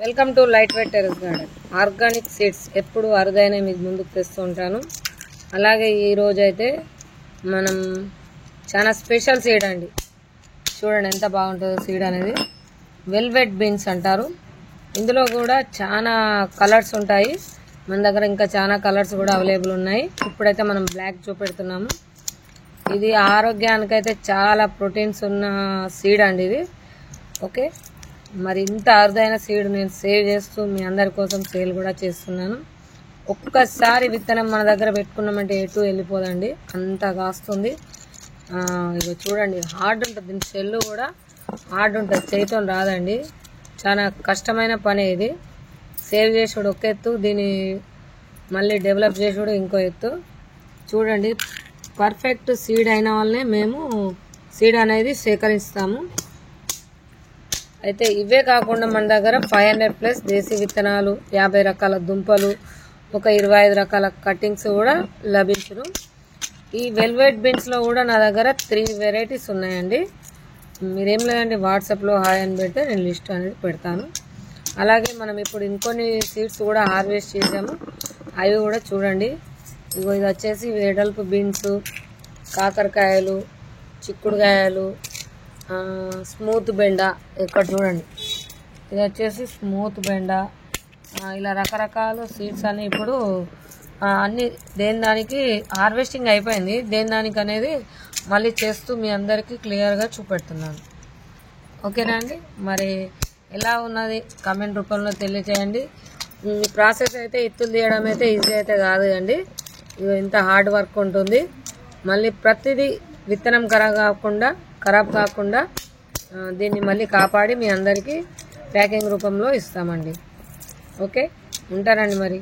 Welcome to light weight terrace garden. Organic seeds ఎప్పుడు అరుదైన మీకు ముందుకు తెస్తూ ఉంటాను. అలాగే ఈరోజు అయితే మనం చాలా స్పెషల్ సీడ్ అండి. చూడండి ఎంత బాగుంటుందో సీడ్ అనేది. వెల్వెట్ బీన్స్ అంటారు. ఇందులో కూడా చాలా కలర్స్ ఉంటాయి. మన దగ్గర ఇంకా చాలా కలర్స్ కూడా అవైలబుల్ ఉన్నాయి. ఇప్పుడైతే మనం బ్లాక్ చూపెడుతున్నాము. ఇది ఆరోగ్యానికైతే చాలా ప్రోటీన్స్ ఉన్న సీడ్ అండి ఇది. ఓకే, మరి ఇంత అరుదైన సీడ్ నేను సేవ్ చేస్తూ మీ అందరి కోసం సేల్ కూడా చేస్తున్నాను. ఒక్కసారి విత్తనం మన దగ్గర పెట్టుకున్నామంటే ఎటు వెళ్ళిపోదండి, అంత కాస్తుంది. ఇక చూడండి, హార్డ్ ఉంటుంది. దీని షెల్ కూడా హార్డ్ ఉంటుంది, చేతితో రాదండి. చాలా కష్టమైన పని ఇది. సేవ్ చేసుడు ఒక ఎత్తు, దీన్ని మళ్ళీ డెవలప్ చేసుడు ఇంకో ఎత్తు. చూడండి, పర్ఫెక్ట్ సీడ్ అయిన వాళ్ళనే మేము సీడ్ అనేది సేకరిస్తాము. అయితే ఇవే కాకుండా మన దగ్గర 500+ దేశీ విత్తనాలు, 50 రకాల దుంపలు, ఒక 25 రకాల కటింగ్స్ కూడా లభించును. ఈ వెల్వెట్ బీన్స్లో కూడా నా దగ్గర 3 వెరైటీస్ ఉన్నాయండి. మీరేం లేదండి, వాట్సాప్లో హాయ్ అని పెడితే నేను లిస్ట్ అనేది పెడతాను. అలాగే మనం ఇప్పుడు ఇంకొన్ని సీడ్స్ కూడా హార్వెస్ట్ చేసాము, అవి కూడా చూడండి. ఇగో ఇది వచ్చేసి వెడల్పు బీన్స్, కాకరకాయలు, చిక్కుడుకాయలు, స్మూత్ బెండ. ఇక్కడ చూడండి, ఇది వచ్చేసి స్మూత్ బెండ. ఇలా రకరకాల సీడ్స్ అన్ని ఇప్పుడు అన్ని దేని దానికి హార్వెస్టింగ్ అయిపోయింది. దేని దానికి అనేది మళ్ళీ చేస్తూ మీ అందరికీ క్లియర్గా చూపెడుతున్నాను. ఓకేనా అండి? మరి ఎలా ఉన్నది కామెంట్ రూపంలో తెలియచేయండి. ఈ ప్రాసెస్ అయితే ఇత్తులు తీయడం అయితే ఈజీ అయితే కాదు అండి. ఇంత హార్డ్ వర్క్ ఉంటుంది. మళ్ళీ ప్రతిదీ విత్తనం ఖరాబ్ కాకుండా దీన్ని మళ్ళీ కాపాడి మీ అందరికీ ప్యాకింగ్ రూపంలో ఇస్తామండి. ఓకే, ఉంటారండి మరి.